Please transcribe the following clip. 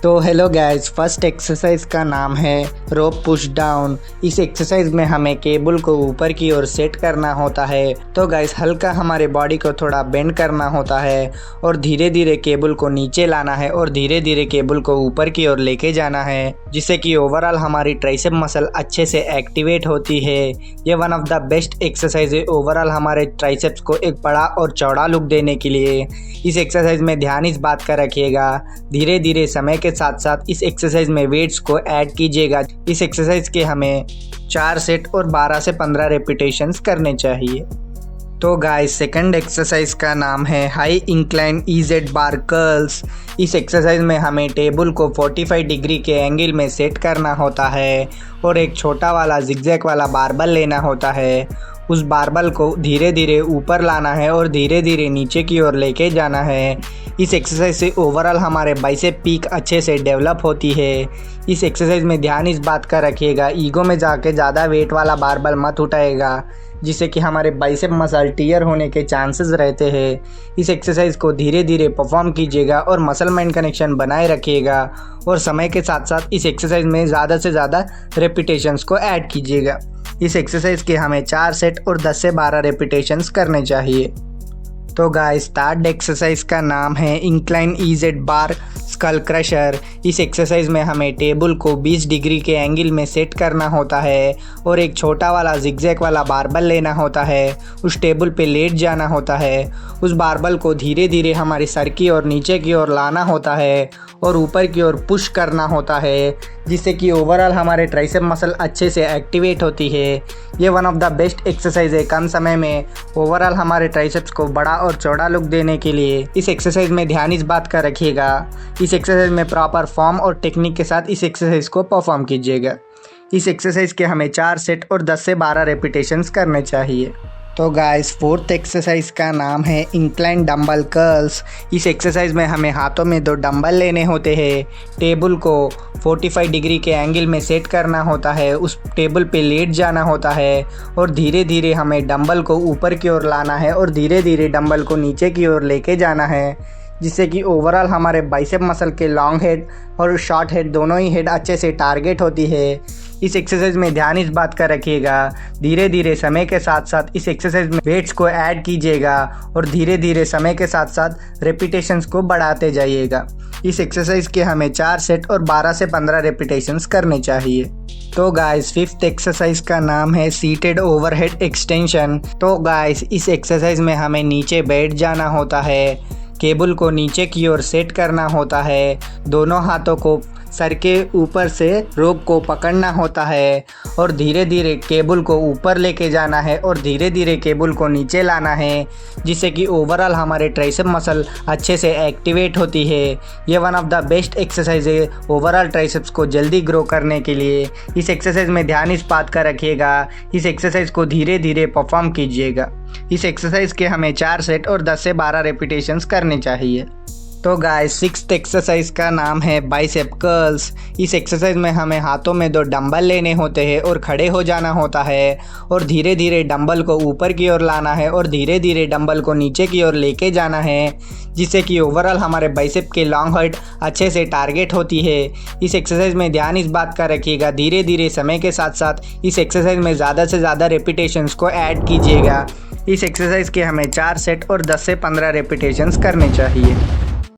तो hello guys, first exercise का नाम है रोप पुश डाउन। इस एक्सरसाइज में हमें केबल को ऊपर की ओर सेट करना होता है। तो गाइस, हल्का हमारे बॉडी को थोड़ा बेंड करना होता है और धीरे धीरे केबल को नीचे लाना है और धीरे धीरे केबल को ऊपर की ओर लेके जाना है, जिससे कि ओवरऑल हमारी ट्राइसेप मसल अच्छे से एक्टिवेट होती है। ये one of the best exercise है ओवरऑल हमारे ट्राइसेप्स को एक बड़ा और चौड़ा लुक देने के लिए। इस एक्सरसाइज में ध्यान इस बात का रखिएगा, धीरे धीरे समय के साथ साथ इस एक्सरसाइज में वेट्स को ऐड कीजिएगा। इस एक्सरसाइज के हमें 4 सेट और 12 से 15 रेपिटेशंस करने चाहिए। तो गाइस, सेकंड एक्सरसाइज का नाम है हाई इंक्लाइन EZ बार कर्ल्स। इस एक्सरसाइज में हमें टेबल को 45 डिग्री के एंगल में सेट करना होता है और एक छोटा वाला जिगजैग वाला बारबल लेना होता है। उस बारबल को धीरे धीरे ऊपर लाना है और धीरे धीरे नीचे की ओर लेके जाना है। इस एक्सरसाइज से ओवरऑल हमारे बाइसेप पीक अच्छे से डेवलप होती है। इस एक्सरसाइज में ध्यान इस बात का रखिएगा, ईगो में जाके ज़्यादा वेट वाला बारबल मत उठाएगा, जिससे कि हमारे बाइसेप मसल टीयर होने के चांसेस रहते हैं। इस एक्सरसाइज को धीरे धीरे परफॉर्म कीजिएगा और मसल माइंड कनेक्शन बनाए रखिएगा और समय के साथ साथ इस एक्सरसाइज में ज़्यादा से ज़्यादा रेपिटेशंस को ऐड कीजिएगा। इस एक्सरसाइज के हमें 4 सेट और 10 से 12 रेपिटेशंस करने चाहिए। तो गाइस, थर्ड एक्सरसाइज का नाम है इंक्लाइन EZ बार स्कल क्रशर। इस एक्सरसाइज में हमें टेबल को 20 डिग्री के एंगल में सेट करना होता है और एक छोटा वाला जिगजैग वाला बारबल लेना होता है। उस टेबल पे लेट जाना होता है। उस बारबल को धीरे धीरे हमारी सर की ओर नीचे की ओर लाना होता है और ऊपर की ओर पुश करना होता है, जिससे कि ओवरऑल हमारे ट्राइसेप मसल अच्छे से एक्टिवेट होती है। ये one of the best exercise है कम समय में ओवरऑल हमारे ट्राइसेप्स को बड़ा और चौड़ा लुक देने के लिए। इस एक्सरसाइज में ध्यान इस बात का रखिएगा, इस एक्सरसाइज में प्रॉपर फॉर्म और टेक्निक के साथ इस एक्सरसाइज को परफॉर्म कीजिएगा। इस एक्सरसाइज के हमें 4 सेट और 10 से 12 रेपिटेशंस करने चाहिए। तो गाइस, फोर्थ एक्सरसाइज का नाम है इंक्लाइन डंबल कर्ल्स। इस एक्सरसाइज में हमें हाथों में 2 डंबल लेने होते हैं, टेबल को 45 डिग्री के एंगल में सेट करना होता है, उस टेबल पे लेट जाना होता है और धीरे धीरे हमें डंबल को ऊपर की ओर लाना है और धीरे धीरे डंबल को नीचे की ओर लेके जाना है, जिससे कि ओवरऑल हमारे बाइसेप मसल के लॉन्ग हेड और शॉर्ट हेड दोनों ही हेड अच्छे से टारगेट होती है। इस एक्सरसाइज में ध्यान इस बात का रखिएगा, धीरे धीरे समय के साथ साथ इस एक्सरसाइज में वेट्स को ऐड कीजिएगा और धीरे धीरे समय के साथ साथ रेपिटेशंस को बढ़ाते जाइएगा। इस एक्सरसाइज के हमें 4 सेट और 12 से 15 रेपिटेशंस करने चाहिए। तो गाइस, फिफ्थ एक्सरसाइज का नाम है सीटेड ओवरहेड एक्सटेंशन। तो गाइस, इस एक्सरसाइज में हमें नीचे बैठ जाना होता है, केबल को नीचे की ओर सेट करना होता है, दोनों हाथों को सर के ऊपर से रोप को पकड़ना होता है और धीरे धीरे केबल को ऊपर लेके जाना है और धीरे धीरे केबल को नीचे लाना है, जिससे कि ओवरऑल हमारे ट्राइसेप मसल अच्छे से एक्टिवेट होती है। ये one of the best exercise है ओवरऑल ट्राइसेप्स को जल्दी ग्रो करने के लिए। इस एक्सरसाइज में ध्यान इस बात का रखिएगा, इस एक्सरसाइज को धीरे धीरे परफॉर्म कीजिएगा। इस एक्सरसाइज के हमें 4 सेट और 10 से 12 रेपिटेशंस करने चाहिए। तो गाइस, सिक्स्थ एक्सरसाइज का नाम है बाइसेप कर्ल्स। इस एक्सरसाइज में हमें हाथों में 2 डंबल लेने होते हैं और खड़े हो जाना होता है और धीरे धीरे डंबल को ऊपर की ओर लाना है और धीरे धीरे डंबल को नीचे की ओर लेके जाना है, जिससे कि ओवरऑल हमारे बाइसेप के लॉन्ग हेड अच्छे से टारगेट होती है। इस एक्सरसाइज में ध्यान इस बात का रखिएगा, धीरे धीरे समय के साथ साथ इस एक्सरसाइज में ज़्यादा से ज़्यादा रेपिटेशंस को ऐड कीजिएगा। इस एक्सरसाइज के हमें 4 सेट और 10 से 15 रेपिटेशंस करने चाहिए।